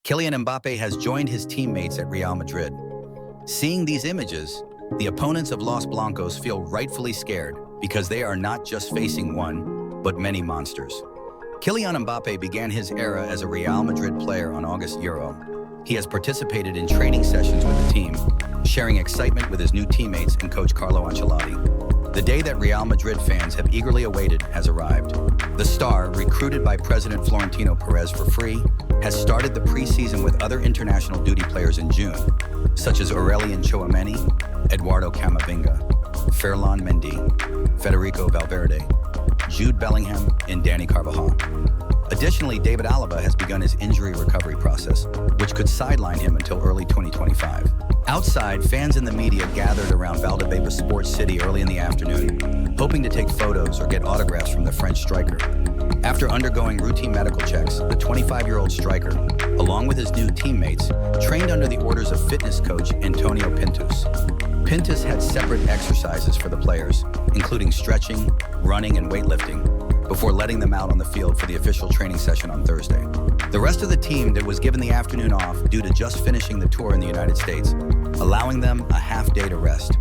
Kylian Mbappe has joined his teammates at Real Madrid. Seeing these images, the opponents of Los Blancos feel rightfully scared because they are not just facing one, but many monsters. Kylian Mbappe began his era as a Real Madrid player on August Euro. He has participated in training sessions with the team, sharing excitement with his new teammates and coach Carlo Ancelotti. The day that Real Madrid fans have eagerly awaited has arrived. The star, recruited by President Florentino Perez for free, has started the preseason with other international duty players in June, such as Aurelien Tchouameni, Eduardo Camavinga, Ferland Mendy, Federico Valverde, Jude Bellingham, and Dani Carvajal. Additionally, David Alaba has begun his injury recovery process, which could sideline him until early 2025. Outside, fans and the media gathered around Valdebebas Sport City early in the afternoon, hoping to take photos or get autographs from the French striker. After undergoing routine medical checks, the 25-year-old striker, along with his new teammates, trained under the orders of fitness coach Antonio Pintus. Pintus had separate exercises for the players, including stretching, running, and weightlifting, before letting them out on the field for the official training session on Thursday. The rest of the team that was given the afternoon off due to just finishing the tour in the United States, allowing them a half day to rest.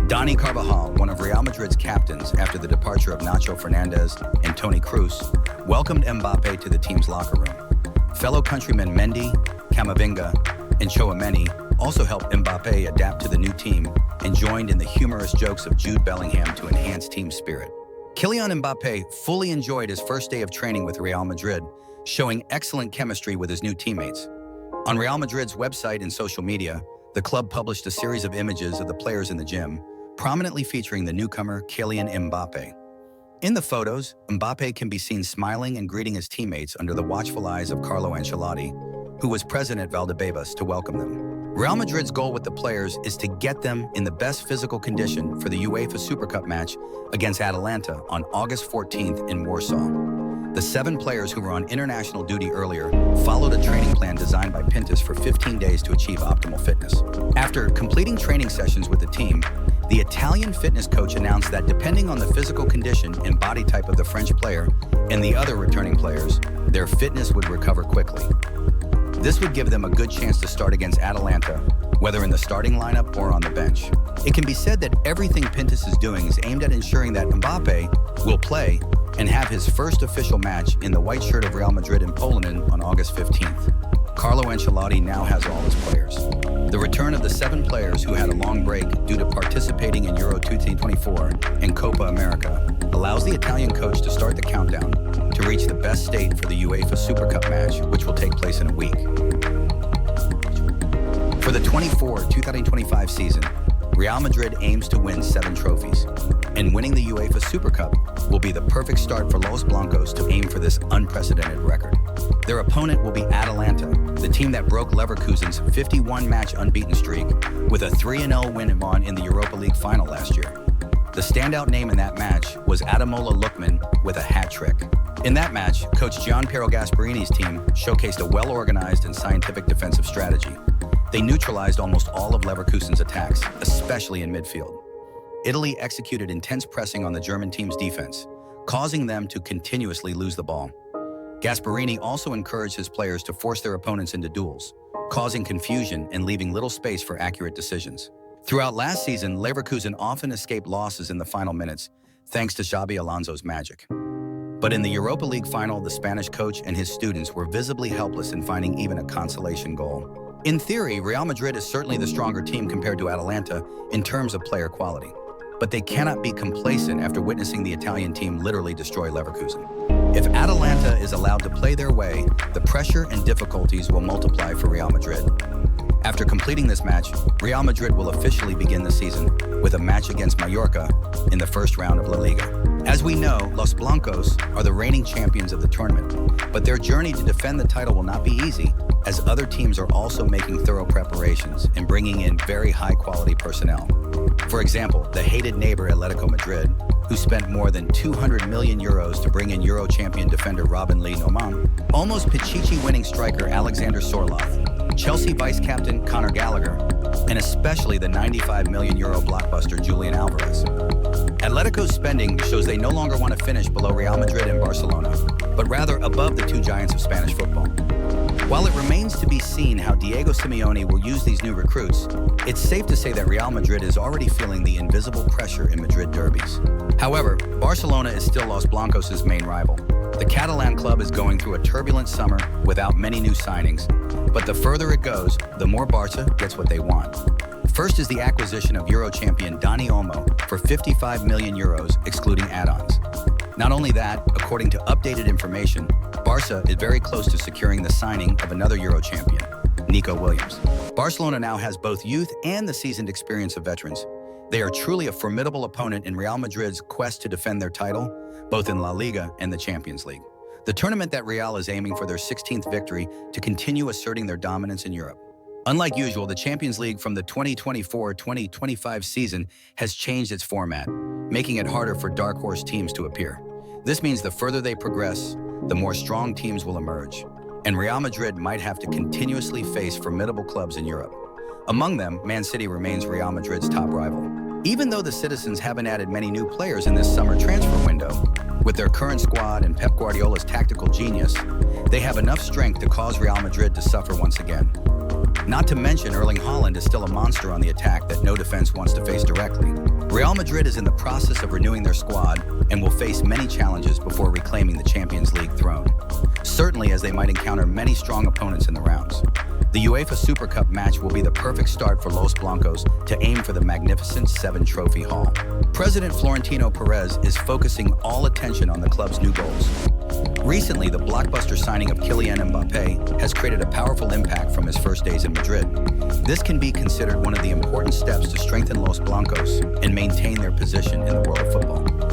Dani Carvajal, one of Real Madrid's captains after the departure of Nacho Fernandez and Toni Kroos, welcomed Mbappe to the team's locker room. Fellow countrymen Mendy, Camavinga, and Tchouameni also helped Mbappe adapt to the new team and joined in the humorous jokes of Jude Bellingham to enhance team spirit. Kylian Mbappe fully enjoyed his first day of training with Real Madrid, showing excellent chemistry with his new teammates. On Real Madrid's website and social media, the club published a series of images of the players in the gym, prominently featuring the newcomer Kylian Mbappe. In the photos, Mbappe can be seen smiling and greeting his teammates under the watchful eyes of Carlo Ancelotti, who was present at Valdebebas to welcome them. Real Madrid's goal with the players is to get them in the best physical condition for the UEFA Super Cup match against Atalanta on August 14th in Warsaw. The 7 players who were on international duty earlier followed a training plan designed by Pintus for 15 days to achieve optimal fitness. After completing training sessions with the team, the Italian fitness coach announced that depending on the physical condition and body type of the French player and the other returning players, their fitness would recover quickly. This would give them a good chance to start against Atalanta, whether in the starting lineup or on the bench. It can be said that everything Pintus is doing is aimed at ensuring that Mbappe will play and have his first official match in the white shirt of Real Madrid in Poland on August 15th. Carlo Ancelotti now has all his players. The return of the 7 players who had a long break due to participating in Euro 2024 and Copa America allows the Italian coach to start the countdown to reach the best state for the UEFA Super Cup match, which will take place in a week. For the 2025 season, Real Madrid aims to win 7 trophies, and winning the UEFA Super Cup will be the perfect start for Los Blancos to aim for this unprecedented record. Their opponent will be Atalanta, the team that broke Leverkusen's 51-match unbeaten streak with a 3-0 win in the Europa League final last year. The standout name in that match was Ademola Lookman with a hat trick. In that match, coach Gianpiero Gasparini's team showcased a well-organized and scientific defensive strategy. They neutralized almost all of Leverkusen's attacks, especially in midfield. Italy executed intense pressing on the German team's defense, causing them to continuously lose the ball. Gasparini also encouraged his players to force their opponents into duels, causing confusion and leaving little space for accurate decisions. Throughout last season, Leverkusen often escaped losses in the final minutes, thanks to Xabi Alonso's magic. But in the Europa League final, the Spanish coach and his students were visibly helpless in finding even a consolation goal. In theory, Real Madrid is certainly the stronger team compared to Atalanta in terms of player quality. But they cannot be complacent after witnessing the Italian team literally destroy Leverkusen. If Atalanta is allowed to play their way, the pressure and difficulties will multiply for Real Madrid. After completing this match, Real Madrid will officially begin the season with a match against Mallorca in the first round of La Liga. As we know, Los Blancos are the reigning champions of the tournament, but their journey to defend the title will not be easy, as other teams are also making thorough preparations and bringing in very high-quality personnel. For example, the hated neighbor Atletico Madrid, who spent more than 200 million euros to bring in Euro champion defender Robin Lee-Noman, almost Pichichi-winning striker Alexander Sorloth, Chelsea vice-captain Conor Gallagher, and especially the 95 million euro blockbuster Julian Alvarez. Atletico's spending shows they no longer want to finish below Real Madrid and Barcelona, but rather above the 2 giants of Spanish football. While it remains to be seen how Diego Simeone will use these new recruits, it's safe to say that Real Madrid is already feeling the invisible pressure in Madrid derbies. However, Barcelona is still Los Blancos' main rival. The Catalan club is going through a turbulent summer without many new signings, but the further it goes, the more Barca gets what they want. First is the acquisition of Euro champion Dani Olmo for 55 million euros, excluding add-ons. Not only that, according to updated information, Barca is very close to securing the signing of another Euro champion, Nico Williams. Barcelona now has both youth and the seasoned experience of veterans. They are truly a formidable opponent in Real Madrid's quest to defend their title, both in La Liga and the Champions League, the tournament that Real is aiming for their 16th victory to continue asserting their dominance in Europe. Unlike usual, the Champions League from the 2024-2025 season has changed its format, making it harder for dark horse teams to appear. This means the further they progress, the more strong teams will emerge, and Real Madrid might have to continuously face formidable clubs in Europe. Among them, Man City remains Real Madrid's top rival. Even though the citizens haven't added many new players in this summer transfer window, with their current squad and Pep Guardiola's tactical genius, they have enough strength to cause Real Madrid to suffer once again. Not to mention, Erling Haaland is still a monster on the attack that no defense wants to face directly. Real Madrid is in the process of renewing their squad and will face many challenges before reclaiming the Champions League throne, certainly as they might encounter many strong opponents in the rounds. The UEFA Super Cup match will be the perfect start for Los Blancos to aim for the magnificent 7-trophy haul. President Florentino Perez is focusing all attention on the club's new goals. Recently, the blockbuster signing of Kylian Mbappé has created a powerful impact from his first days in Madrid. This can be considered one of the important steps to strengthen Los Blancos and maintain their position in the world of football.